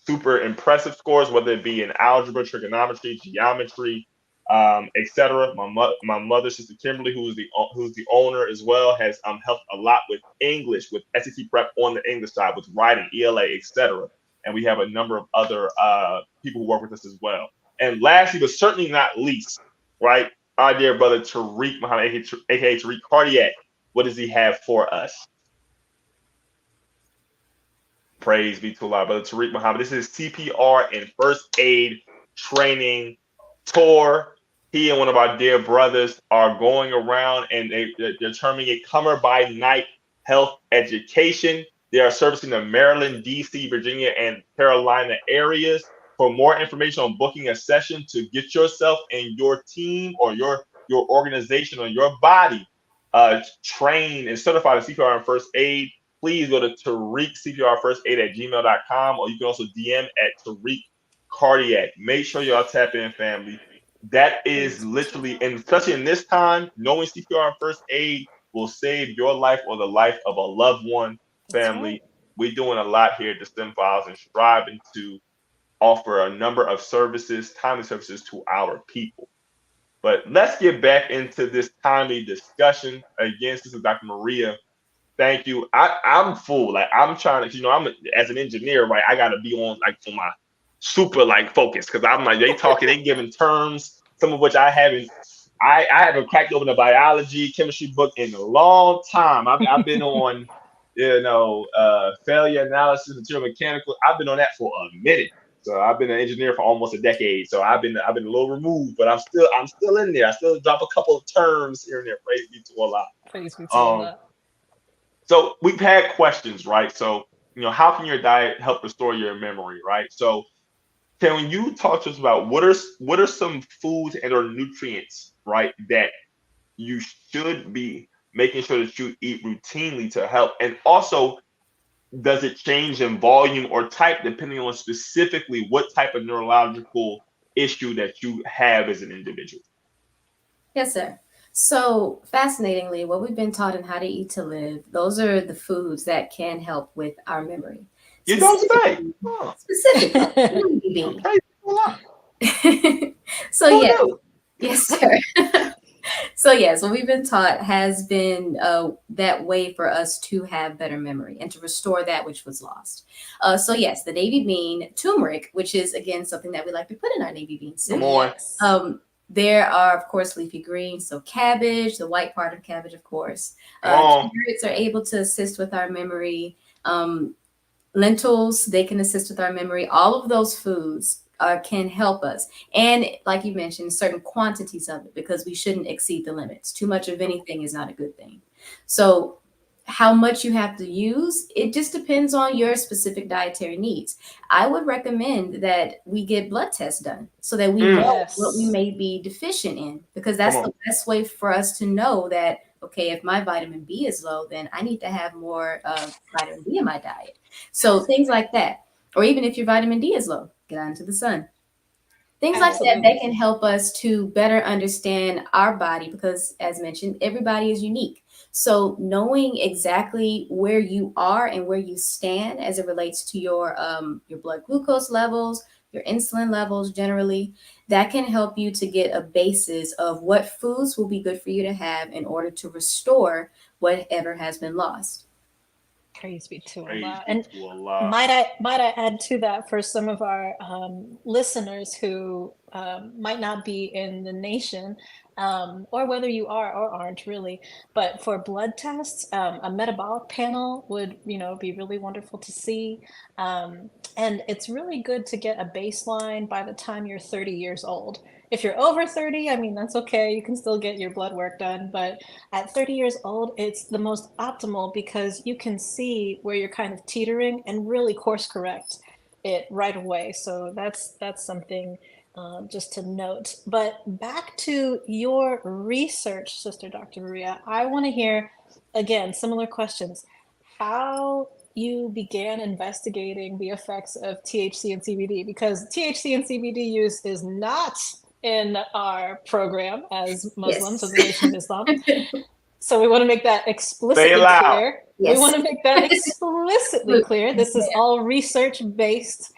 super impressive scores, whether it be in algebra, trigonometry, geometry, etc. My mother, Sister Kimberly, who's the owner as well, has helped a lot with English, with SAT prep on the English side, with writing, ELA, etc. And we have a number of other people who work with us as well. And lastly, but certainly not least, right, our dear brother Tariq Muhammad, aka Tariq Cardiac. What does he have for us? Praise be to Allah, brother Tariq Muhammad. This is CPR and first aid training tour. He and one of our dear brothers are going around and they're terming it Comer by Night Health Education. They are servicing the Maryland, DC, Virginia, and Carolina areas. For more information on booking a session to get yourself and your team or your organization or your body trained and certified in CPR and first aid, please go to TariqCPRFirstAid@gmail.com, or you can also DM at Tariq Cardiac. Make sure y'all tap in, family. That is literally, and especially in this time, knowing CPR and first aid will save your life or the life of a loved one. Family, right. We're doing a lot here at the STEM Files and striving to offer a number of services, timely services to our people. But let's get back into this timely discussion. Again, Sister Dr. Maria, thank you. I'm full. Like, I'm trying to, I'm as an engineer, right? I got to be on my super focus, because I'm they talking, they giving terms, some of which I haven't cracked open a biology, chemistry book in a long time. I've been on, failure analysis, material mechanical. I've been on that for a minute. So I've been an engineer for almost a decade. So I've been a little removed, but I'm still in there. I still drop a couple of terms here and there. Praise be to Allah. Praise be to Allah. So we've had questions, right? So, how can your diet help restore your memory, right? So can you talk to us about what are some foods and or nutrients, right, that you should be making sure that you eat routinely to help? And also, does it change in volume or type depending on specifically what type of neurological issue that you have as an individual? Yes, sir. So fascinatingly, what we've been taught in How to Eat to Live, those are the foods that can help with our memory. You don't say. Specifically. Okay. So yes, sir. So yes, what we've been taught has been that way for us to have better memory and to restore that which was lost. So yes, the navy bean, turmeric, which is again something that we like to put in our navy bean soup. Come on. There are, of course, leafy greens, so cabbage, the white part of cabbage, of course. Carrots are able to assist with our memory. Lentils, they can assist with our memory. All of those foods can help us. And like you mentioned, certain quantities of it, because we shouldn't exceed the limits. Too much of anything is not a good thing. So how much you have to use, it just depends on your specific dietary needs. I would recommend that we get blood tests done so that we know what we may be deficient in, because that's the best way for us to know that, okay, if my vitamin B is low, then I need to have more vitamin B in my diet. So things like that. Or even if your vitamin D is low, get out into the sun. Things like that Absolutely. that can help us to better understand our body because, as mentioned, everybody is unique. So knowing exactly where you are and where you stand as it relates to your blood glucose levels, your insulin levels generally, that can help you to get a basis of what foods will be good for you to have in order to restore whatever has been lost. Praise be to Praise Allah. be And to Allah. might I add to that for some of our listeners who might not be in the nation, or whether you are or aren't really, but for blood tests, a metabolic panel would, be really wonderful to see. And it's really good to get a baseline by the time you're 30 years old. If you're over 30, I mean, that's okay. You can still get your blood work done, but at 30 years old, it's the most optimal because you can see where you're kind of teetering and really course correct it right away. So that's something just to note. But back to your research, Sister Dr. Maria, I want to hear again similar questions. How you began investigating the effects of THC and CBD, because THC and CBD use is not in our program as Muslims of the Nation of Islam. So we want to make that Say it explicitly loud. clear. We Yes. want to make that explicitly clear. This is all research-based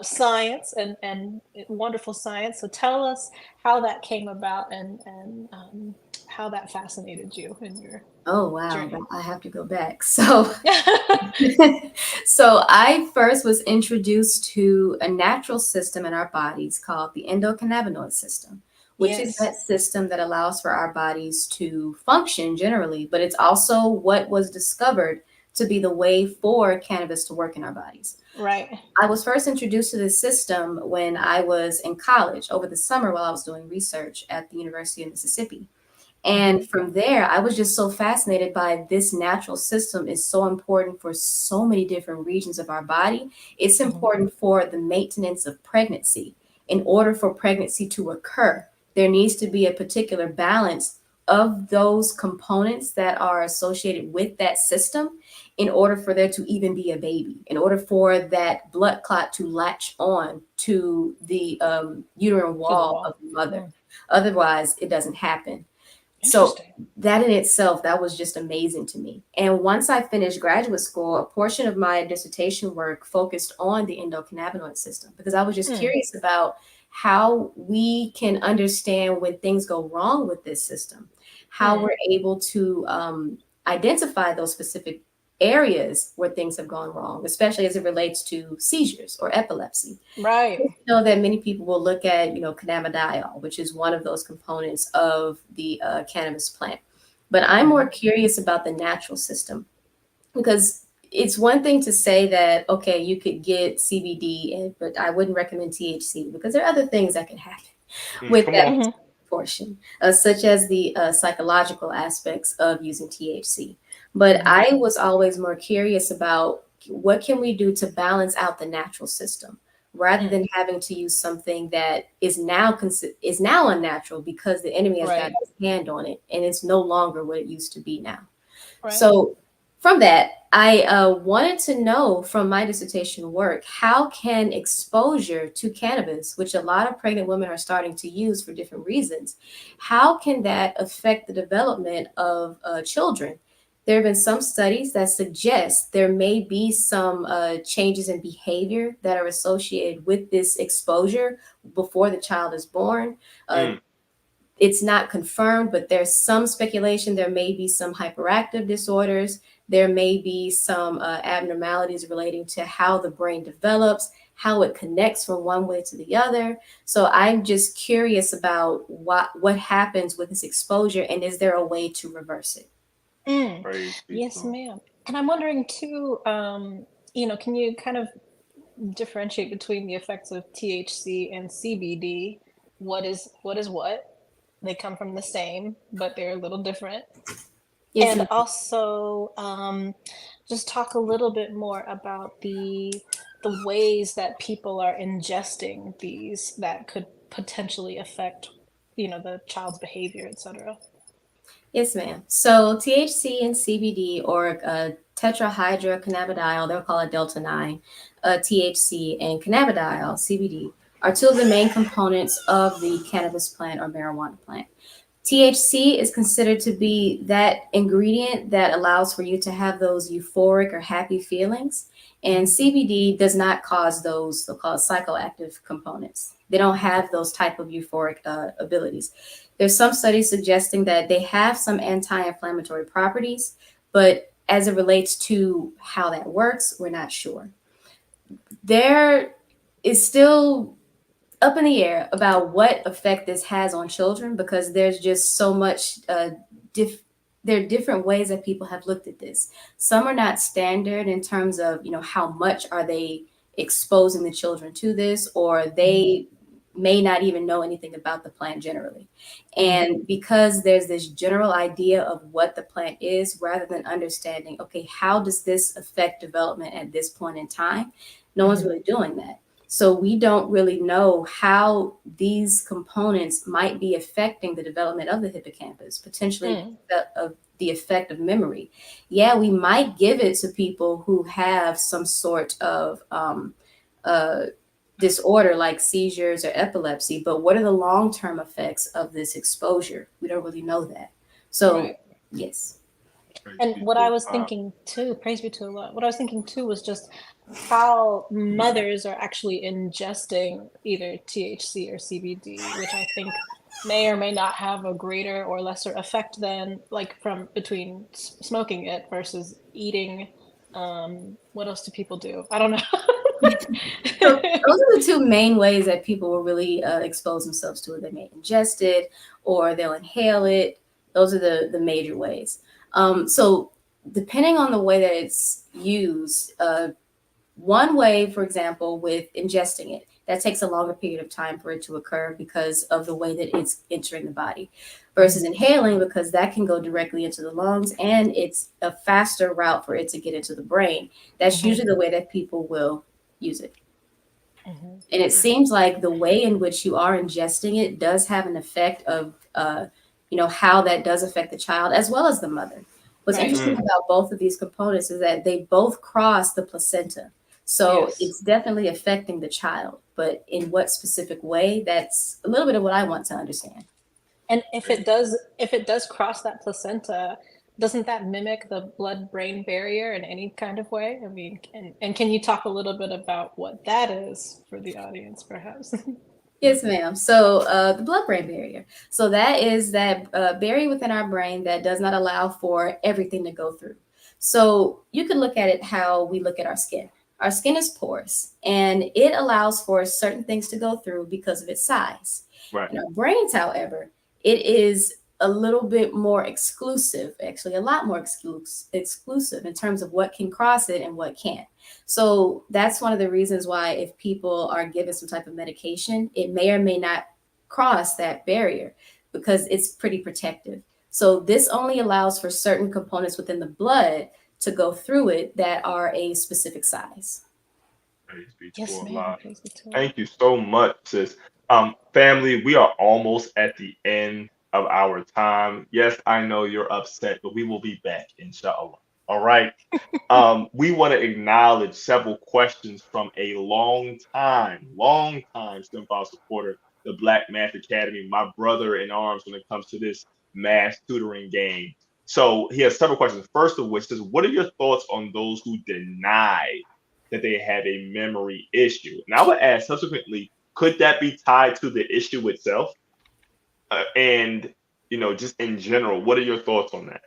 science and wonderful science. So tell us how that came about and how that fascinated you in your Oh wow, journey. I have to go back. So I first was introduced to a natural system in our bodies called the endocannabinoid system, which is Yes. that system that allows for our bodies to function generally, but it's also what was discovered to be the way for cannabis to work in our bodies. Right. I was first introduced to this system when I was in college over the summer while I was doing research at the University of Mississippi. And from there, I was just so fascinated by this natural system is so important for so many different regions of our body. It's important for the maintenance of pregnancy. In order for pregnancy to occur, there needs to be a particular balance of those components that are associated with that system in order for there to even be a baby, in order for that blood clot to latch on to the uterine wall of the mother. Otherwise, it doesn't happen. So Interesting. that in itself, that was just amazing to me. And once I finished graduate school, a portion of my dissertation work focused on the endocannabinoid system because I was just curious about how we can understand when things go wrong with this system, how we're able to identify those specific areas where things have gone wrong, especially as it relates to seizures or epilepsy. Right. I know that many people will look at, cannabidiol, which is one of those components of the cannabis plant. But I'm more curious about the natural system because it's one thing to say that, okay, you could get CBD, but I wouldn't recommend THC because there are other things that can happen with Come that on. portion, such as the psychological aspects of using THC. But I was always more curious about what can we do to balance out the natural system rather than having to use something that is now unnatural because the enemy has got his hand on it and it's no longer what it used to be now. Right. So from that, I wanted to know from my dissertation work, how can exposure to cannabis, which a lot of pregnant women are starting to use for different reasons, how can that affect the development of children? There have been some studies that suggest there may be some changes in behavior that are associated with this exposure before the child is born. It's not confirmed, but there's some speculation there may be some hyperactive disorders. There may be some abnormalities relating to how the brain develops, how it connects from one way to the other. So I'm just curious about what happens with this exposure and is there a way to reverse it? Yes, ma'am. And I'm wondering too, can you kind of differentiate between the effects of THC and CBD? What is what? They come from the same, but they're a little different. Yes, And ma'am. also, just talk a little bit more about the ways that people are ingesting these that could potentially affect, the child's behavior, etc. Yes, ma'am. So THC and CBD, or tetrahydrocannabidiol, they'll call it Delta 9, THC, and cannabidiol, CBD, are two of the main components of the cannabis plant or marijuana plant. THC is considered to be that ingredient that allows for you to have those euphoric or happy feelings. And CBD does not cause those so-called psychoactive components. They don't have those type of euphoric abilities. There's some studies suggesting that they have some anti-inflammatory properties, but as it relates to how that works, we're not sure. There is still up in the air about what effect this has on children, because there's just so much there are different ways that people have looked at this. Some are not standard in terms of, how much are they exposing the children to this, or they may not even know anything about the plant generally. And because there's this general idea of what the plant is, rather than understanding, okay, how does this affect development at this point in time? No one's really doing that. So we don't really know how these components might be affecting the development of the hippocampus, potentially of the effect of memory. Yeah, we might give it to people who have some sort of disorder like seizures or epilepsy, but what are the long-term effects of this exposure? We don't really know that. So, yes. And what I was thinking too, praise be to Allah, what I was thinking too was just how mothers are actually ingesting either THC or CBD, which I think may or may not have a greater or lesser effect than between smoking it versus eating. What else do people do? I don't know. So those are the two main ways that people will really expose themselves to it. They may ingest it or they'll inhale it. Those are the major ways. So depending on the way that it's used, one way, for example, with ingesting it, that takes a longer period of time for it to occur because of the way that it's entering the body, versus inhaling, because that can go directly into the lungs and it's a faster route for it to get into the brain. That's usually the way that people will use it. And it seems like the way in which you are ingesting it does have an effect of, how that does affect the child as well as the mother. What's interesting about both of these components is that they both cross the placenta. So it's definitely affecting the child, but in what specific way, that's a little bit of what I want to understand. And if it does cross that placenta, doesn't that mimic the blood-brain barrier in any kind of way? I mean, and can you talk a little bit about what that is for the audience, perhaps? Yes, ma'am. So the blood-brain barrier. So that is that barrier within our brain that does not allow for everything to go through. So you can look at it how we look at our skin. Our skin is porous, and it allows for certain things to go through because of its size. Right. In our brains, however, it is a little bit more exclusive, actually a lot more exclusive in terms of what can cross it and what can't. So that's one of the reasons why if people are given some type of medication, it may or may not cross that barrier because it's pretty protective. So this only allows for certain components within the blood to go through it that are a specific size. Praise be to Yes, Allah. ma'am. Praise be to Allah. Thank you so much, sis. Family, we are almost at the end of our time. Yes, I know you're upset, but we will be back, inshallah. All right. We want to acknowledge several questions from a long time STEM file supporter, the Black Math Academy, my brother in arms when it comes to this math tutoring game. So he has several questions. First of which is, what are your thoughts on those who deny that they have a memory issue? And I would ask subsequently, could that be tied to the issue itself? And, just in general, what are your thoughts on that?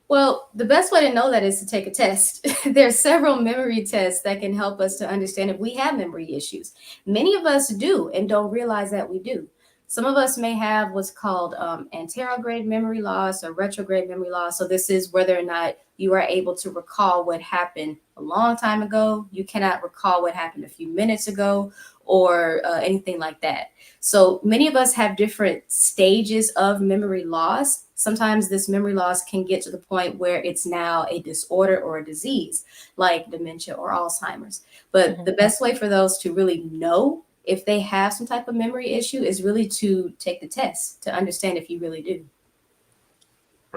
Well, the best way to know that is to take a test. There's several memory tests that can help us to understand if we have memory issues. Many of us do and don't realize that we do. Some of us may have what's called anterograde memory loss or retrograde memory loss. So this is whether or not you are able to recall what happened a long time ago. You cannot recall what happened a few minutes ago or anything like that. So many of us have different stages of memory loss. Sometimes this memory loss can get to the point where it's now a disorder or a disease like dementia or Alzheimer's. But the best way for those to really know if they have some type of memory issue is really to take the test to understand if you really do.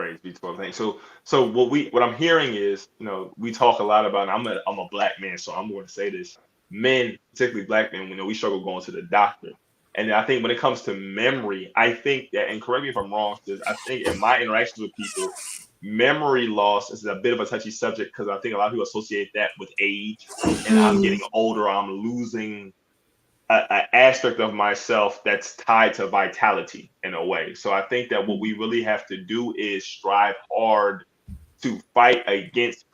Praise be to our thing. So what I'm hearing is, we talk a lot about, and I'm a black man, so I'm going to say this. Men, particularly black men, we struggle going to the doctor. And I think when it comes to memory, I think that, and correct me if I'm wrong, sis, I think in my interactions with people, memory loss is a bit of a touchy subject because I think a lot of people associate that with age. And I'm getting older, I'm losing an aspect of myself that's tied to vitality in a way. So I think that what we really have to do is strive hard to fight against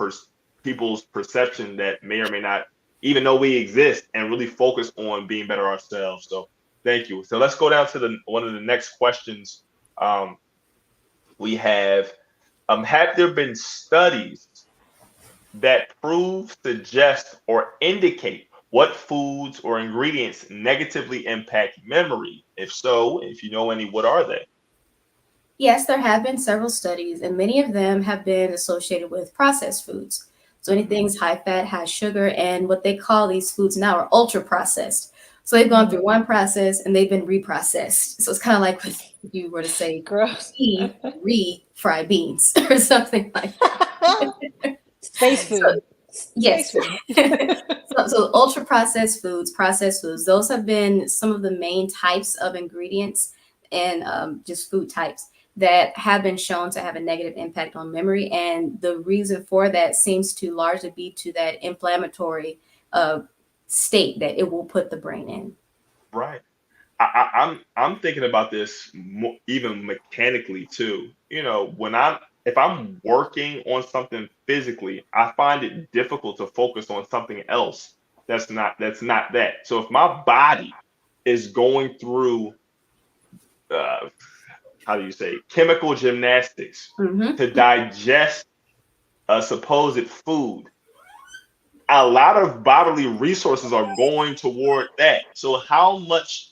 people's perception that may or may not even know we exist, and really focus on being better ourselves. So thank you. So let's go down to one of the next questions. We have there been studies that prove, suggest, or indicate what foods or ingredients negatively impact memory? If so, if you know any, what are they? Yes, there have been several studies, and many of them have been associated with processed foods. So anything's high fat, high sugar, and what they call these foods now are ultra processed. So they've gone through one process and they've been reprocessed. So it's kind of like if you were to say, gross, re-fried beans or something like that. Space food. So, yes. So ultra processed foods, those have been some of the main types of ingredients and just food types that have been shown to have a negative impact on memory. And the reason for that seems to largely be to that inflammatory state that it will put the brain in. Right. I'm thinking about this even mechanically too. If I'm working on something physically, I find it difficult to focus on something else that's not that. So if my body is going through chemical gymnastics to digest a supposed food, a lot of bodily resources are going toward that. So how much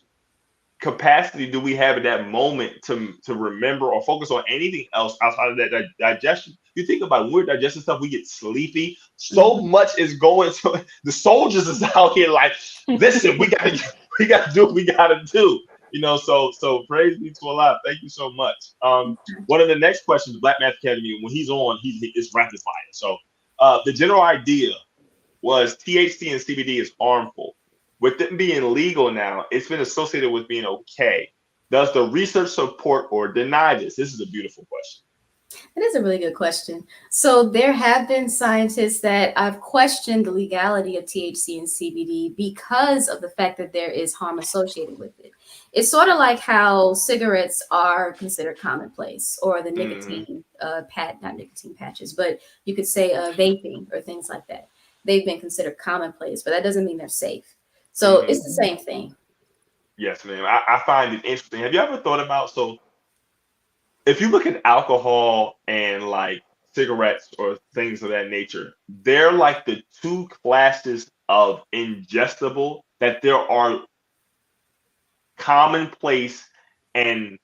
capacity do we have at that moment to remember or focus on anything else outside of that digestion? You think about when we're digesting stuff, we get sleepy. So much is going. So the soldiers is out here like, listen, we gotta do what we gotta do. So praise be to Allah. Thank you so much. One of the next questions, Black Math Academy, when he's on, it's rapid fire. So the general idea was THC and CBD is harmful. With it being legal now, it's been associated with being okay. Does the research support or deny this? This is a beautiful question. That is a really good question. So there have been scientists that I've questioned the legality of THC and CBD because of the fact that there is harm associated with it. It's sort of like how cigarettes are considered commonplace, or the nicotine not nicotine patches, but you could say vaping or things like that. They've been considered commonplace, but that doesn't mean they're safe. So it's the same thing. Yes, ma'am. I find it interesting. Have you ever thought about, so if you look at alcohol and like cigarettes or things of that nature, they're like the two classes of ingestible that there are commonplace and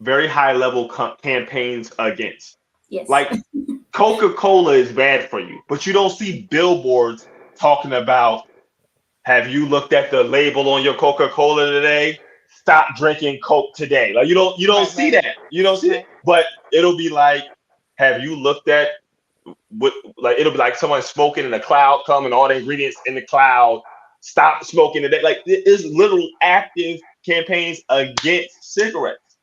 very high level campaigns against. Yes. Like Coca-Cola is bad for you, but you don't see billboards talking about, have you looked at the label on your Coca-Cola today? Stop drinking Coke today. Like you don't see that. You don't see it. But it'll be like, have you looked at it'll be like someone smoking in a cloud, coming all the ingredients in the cloud. Stop smoking today. Like it is literal active campaigns against cigarettes.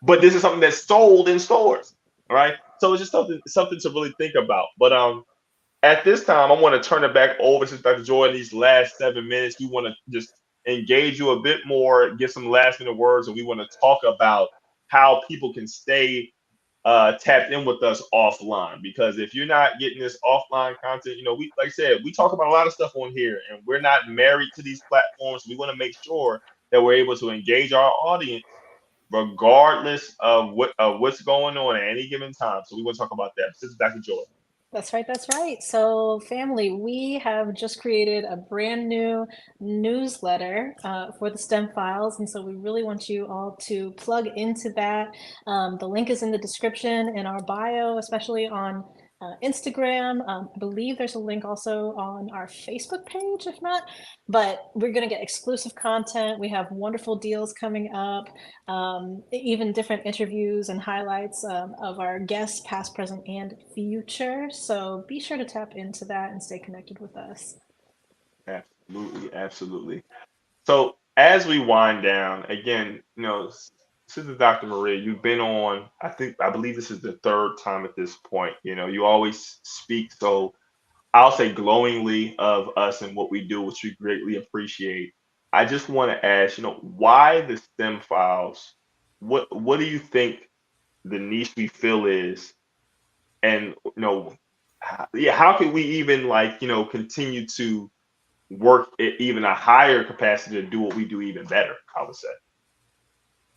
But this is something that's sold in stores. All right. So it's just something to really think about. But at this time, I want to turn it back over to Dr. Joy in these last 7 minutes. We want to just engage you a bit more, get some last minute words, and we want to talk about how people can stay tapped in with us offline. Because if you're not getting this offline content, we, like I said, we talk about a lot of stuff on here, and we're not married to these platforms. We want to make sure that we're able to engage our audience regardless of what's going on at any given time. So we want to talk about that. This is Dr. Joy. That's right. So family, we have just created a brand new newsletter for the STEM Files. And so we really want you all to plug into that. The link is in the description in our bio, especially on Instagram. I believe there's a link also on our Facebook page, if not. But we're going to get exclusive content. We have wonderful deals coming up, even different interviews and highlights of our guests, past, present, and future. So be sure to tap into that and stay connected with us. Absolutely, absolutely. So as we wind down, again, Sister Dr. Maria, you've been on, I believe this is the third time at this point. You always speak so, I'll say, glowingly of us and what we do, which we greatly appreciate. I just want to ask, why the STEM files? What do you think the niche we fill is? And how can we even continue to work at even a higher capacity to do what we do even better, I would say.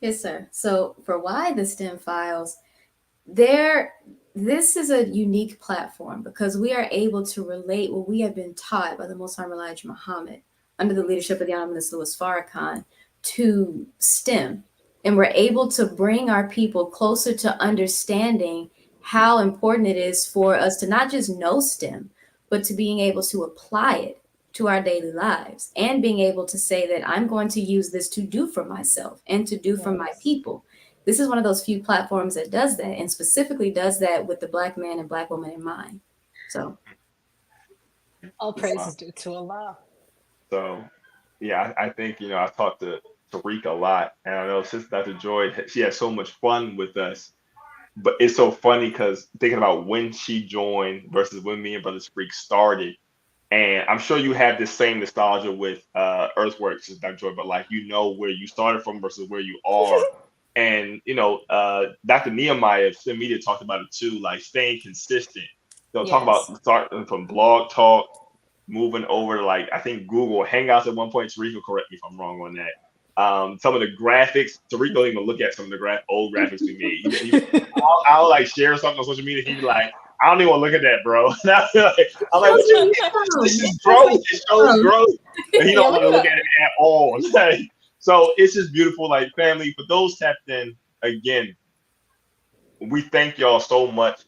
Yes, sir. So for why the STEM files, this is a unique platform because we are able to relate what we have been taught by the Most High Elijah Muhammad under the leadership of the Honorable Minister Louis Farrakhan to STEM. And we're able to bring our people closer to understanding how important it is for us to not just know STEM, but to being able to apply it to our daily lives and being able to say that I'm going to use this to do for myself and to do for my people. This is one of those few platforms that does that, and specifically does that with the Black man and Black woman in mind. So all praises due to Allah. So yeah, I think, I talked to Tariq a lot, and I know Sister Dr. Joy, she had so much fun with us. But it's so funny because thinking about when she joined versus when me and Brother Freak started, and I'm sure you have this same nostalgia with Earthworks, Dr. Joy, but where you started from versus where you are. And Dr. Nehemiah, Sim Media, talked about it too, staying consistent. They'll talk about starting from Blog Talk, moving over to I think Google Hangouts at one point. Tariq will correct me if I'm wrong on that. Some of the graphics, Tariq don't even look at some of the old graphics we made. I'll share something on social media. He'd be like, I don't even want to look at that, bro. I'm like, what you mean? This is growth. It shows growth. And he don't want to look at it at all. So it's just beautiful, family. For those tapped in, again, we thank y'all so much.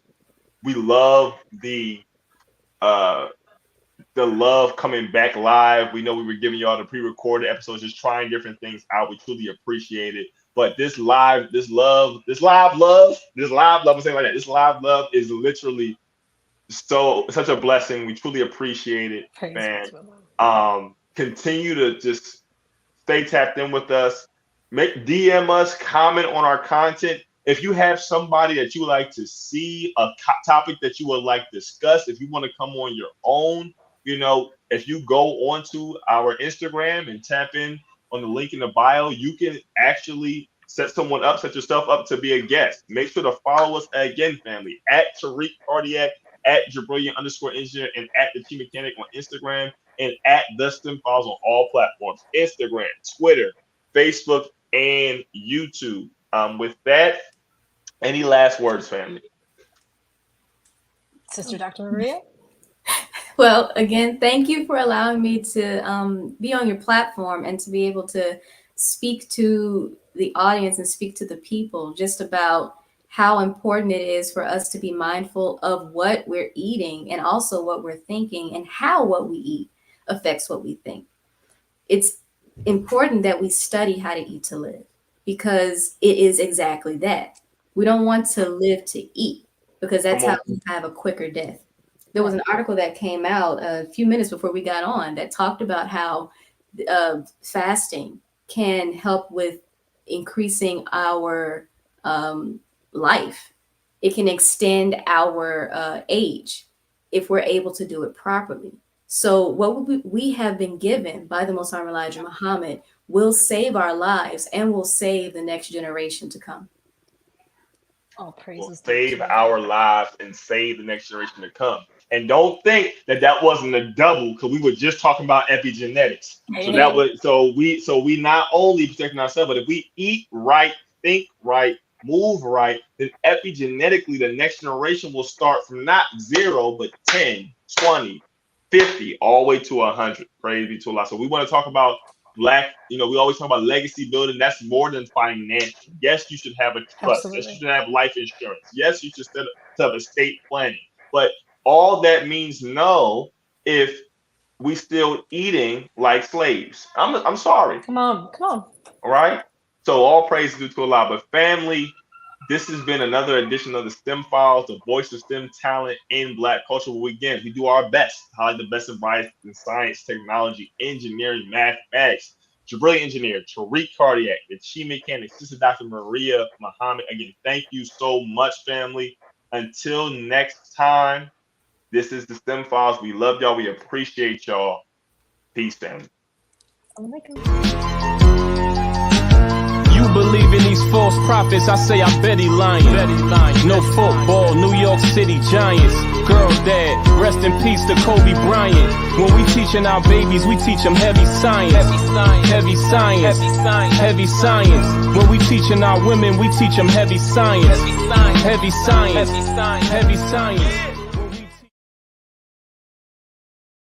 We love the love coming back live. We know we were giving y'all the pre-recorded episodes, just trying different things out. We truly appreciate it. But this live love is literally such a blessing. We truly appreciate it. And continue to just stay tapped in with us. DM us, comment on our content. If you have somebody that you would like to see, a topic that you would like discussed, if you want to come on your own, if you go onto our Instagram and tap in on the link in the bio, you can actually set yourself up to be a guest. Make sure to follow us again, family, at Tariq Cardiac, at Jabrillion_engineer, and at the T Mechanic on Instagram, and at the STEM Files on all platforms: Instagram, Twitter, Facebook, and YouTube. With that, any last words, family? Sister Dr. Maria? Well, again, thank you for allowing me to be on your platform and to be able to speak to the audience and speak to the people just about how important it is for us to be mindful of what we're eating and also what we're thinking and how what we eat affects what we think. It's important that we study how to eat to live because it is exactly that. We don't want to live to eat because that's how we have a quicker death. There was an article that came out a few minutes before we got on that talked about how fasting can help with increasing our life. It can extend our age if we're able to do it properly. So what we have been given by the Most High Elijah Muhammad will save our lives and will save the next generation to come. All praises. Will save our lives and save the next generation to come. And don't think that wasn't a double, because we were just talking about epigenetics. So we not only protecting ourselves, but if we eat right, think right, move right, then epigenetically the next generation will start from not 0, but 10, 20, 50, all the way to 100. Praise be to Allah. So we want to talk about we always talk about legacy building. That's more than financial. Yes, you should have a trust. Absolutely. Yes, you should have life insurance. Yes, you should set up estate planning. But all that means no if we still eating like slaves. I'm sorry. Come on. All right. So all praise due to Allah. But family, this has been another edition of the STEM Files, the voice of STEM talent in Black culture. Where we do our best to highlight the best advice in science, technology, engineering, mathematics. Jabril Engineer, Tariq Cardiac, the Chi Mechanic, Sister Dr. Maria Muhammad. Again, thank you so much, family. Until next time, this is the STEM Files. We love y'all. We appreciate y'all. Peace, family. You believe in these false prophets, I say I bet he lying. No football, New York City Giants. Girl dad, rest in peace to Kobe Bryant. When we teaching our babies, we teach them heavy science. Heavy science. Heavy science. When we teaching our women, we teach them heavy science. Heavy science. Heavy science.